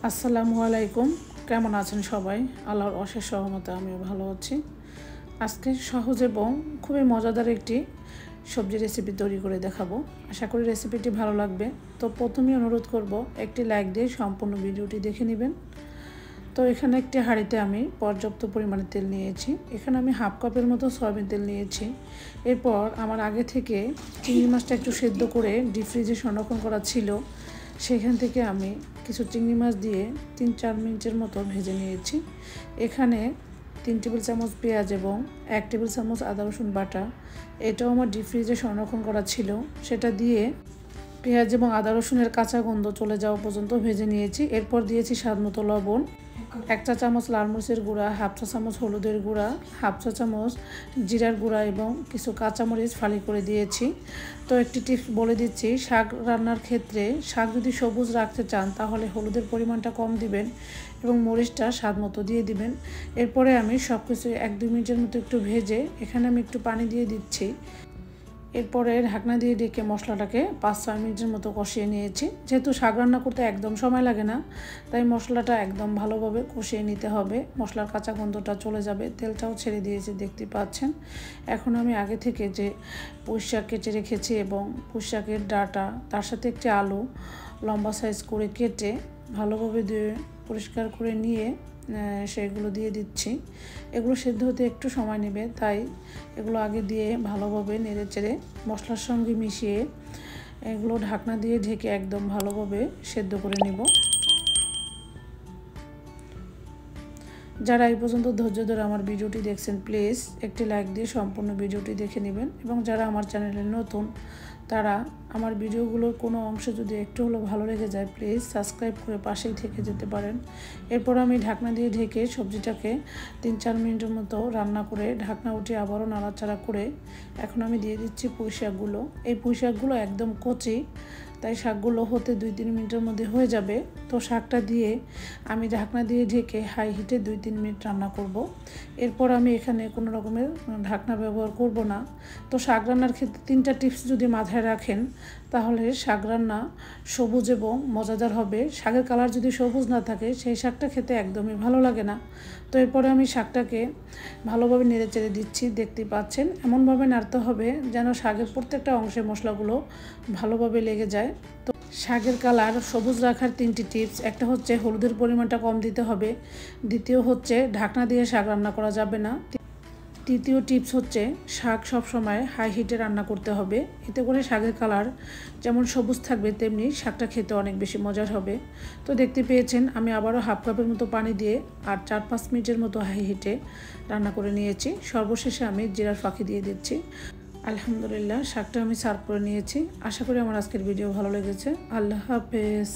আসসালামু আলাইকুম। কেমন আছেন সবাই? আল্লাহর অশেষ রহমতে আমিও ভালো আছি। আজকে সহজ এবং খুবই মজাদার একটি সবজি রেসিপি তৈরি করে দেখাবো। আশা করি রেসিপিটি ভালো লাগবে। তো প্রথমেই অনুরোধ করব একটি লাইক দিয়ে সম্পূর্ণ ভিডিওটি দেখে নেবেন। তো এখানে একটি হাঁড়িতে আমি পর্যাপ্ত পরিমাণে তেল নিয়েছি। এখানে আমি হাফ কাপের মতো সয়াবিন তেল নিয়েছি। এরপর আমার আগে থেকে চিংড়ি মাছটা একটু সেদ্ধ করে ডিপ ফ্রিজে সংরক্ষণ করা ছিল, সেখান থেকে আমি কিছু চিংড়ি মাছ দিয়ে 3-4 মিনিটের মতো ভেজে নিয়েছি। এখানে 3 টেবিল চামচ পেঁয়াজ এবং 1 টেবিল চামচ আদা রসুন বাটা, এটাও আমার ডিপ ফ্রিজে সংরক্ষণ করা ছিল, সেটা দিয়ে পেঁয়াজ এবং আদা রসুনের কাঁচা গন্ধ চলে যাওয়া পর্যন্ত ভেজে নিয়েছি। এরপর দিয়েছি স্বাদ মতো লবণ, 1 চা চামচ লাল মরিচের গুঁড়া, হাফ চা চামচ হলুদের গুঁড়া, হাফ চা চামচ জিরার গুঁড়া এবং কিছু কাঁচামরিচ ফালি করে দিয়েছি। তো একটি টিপস বলে দিচ্ছি, শাক রান্নার ক্ষেত্রে শাক যদি সবুজ রাখতে চান তাহলে হলুদের পরিমাণটা কম দিবেন এবং মরিচটা স্বাদ মতো দিয়ে দিবেন। এরপরে আমি সব কিছু 1-2 মিনিটের মতো একটু ভেজে এখানে আমি একটু পানি দিয়ে দিচ্ছি। এরপরে ঢাকনা দিয়ে ডেকে মশলাটাকে 5-6 মিনিটের মতো কষিয়ে নিয়েছি। যেহেতু শাক রান্না করতে একদম সময় লাগে না, তাই মশলাটা একদম ভালোভাবে কষিয়ে নিতে হবে। মশলার কাঁচা গন্ধটা চলে যাবে, তেলটাও ছেড়ে দিয়েছি দেখতে পাচ্ছেন। এখন আমি আগে থেকে যে পুঁই শাক কেটে রেখেছি এবং পুঁই শাকের ডাঁটা, তার সাথে একটি আলু লম্বা সাইজ করে কেটে ভালোভাবে ধুয়ে পরিষ্কার করে নিয়ে সেগুলো দিয়ে দিচ্ছি। এগুলো সেদ্ধ হতে একটু সময় নেবে, তাই এগুলো আগে দিয়ে ভালোভাবে নেড়ে চেড়ে মশলার সঙ্গে মিশিয়ে এগুলো ঢাকনা দিয়ে ঢেকে একদম ভালোভাবে সেদ্ধ করে নেব। যারা এই পর্যন্ত ধৈর্য ধরে আমার ভিডিওটি দেখছেন, প্লিজ একটি লাইক দিয়ে সম্পূর্ণ ভিডিওটি দেখে নেবেন এবং যারা আমার চ্যানেলে নতুন তারা আমার ভিডিওগুলোর কোনো অংশ যদি একটু হলেও ভালো লেগে যায়, প্লিজ সাবস্ক্রাইব করে পাশেই থেকে যেতে পারেন। এরপর আমি ঢাকনা দিয়ে ঢেকে সবজিটাকে 3-4 মিনিটের মতো রান্না করে ঢাকনা উঠিয়ে আবারও নাড়াচাড়া করে এখন আমি দিয়ে দিচ্ছি পুঁই শাকগুলো। এই পুঁই শাকগুলো একদম কচি, তাই শাকগুলো হতে 2-3 মিনিটের মধ্যে হয়ে যাবে। তো শাকটা দিয়ে আমি ঢাকনা দিয়ে ঢেকে হাই হিটে 2-3 মিনিট রান্না করব। এরপর আমি এখানে কোনো রকমের ঢাকনা ব্যবহার করব না। তো শাক রান্নার ক্ষেত্রে 3টা টিপস যদি মাথায় রাখেন তাহলে শাক রান্না সবুজ এবং মজাদার হবে। শাকের কালার যদি সবুজ না থাকে সেই শাকটা খেতে একদমই ভালো লাগে না। তো এরপরে আমি শাকটাকে ভালোভাবে নেড়ে চেড়ে দিচ্ছি, দেখতে পাচ্ছেন। এমনভাবে নাড়তে হবে যেন শাকের প্রত্যেকটা অংশে মশলাগুলো ভালোভাবে লেগে যায়। তো শাকের কালার সবুজ রাখার 3টি টিপস, একটা হচ্ছে হলুদের পরিমাণটা কম দিতে হবে, দ্বিতীয় হচ্ছে ঢাকনা দিয়ে শাক রান্না করা যাবে না, তৃতীয় টিপস হচ্ছে শাক সবসময় হাই হিটে রান্না করতে হবে। এতে করে শাকের কালার যেমন সবুজ থাকবে তেমনি শাকটা খেতে অনেক বেশি মজার হবে। তো দেখতে পেয়েছেন আমি আবারও হাফ কাপের মতো পানি দিয়ে আর 4-5 মিনিটের মতো হাই হিটে রান্না করে নিয়েছি। সর্বশেষে আমি জিরার ফাঁকি দিয়ে দিচ্ছি। আলহামদুলিল্লাহ, শাকটা আমি সার্ভ করে নিয়েছি। আশা করি আমার আজকের ভিডিও ভালো লেগেছে। আল্লাহ হাফেজ।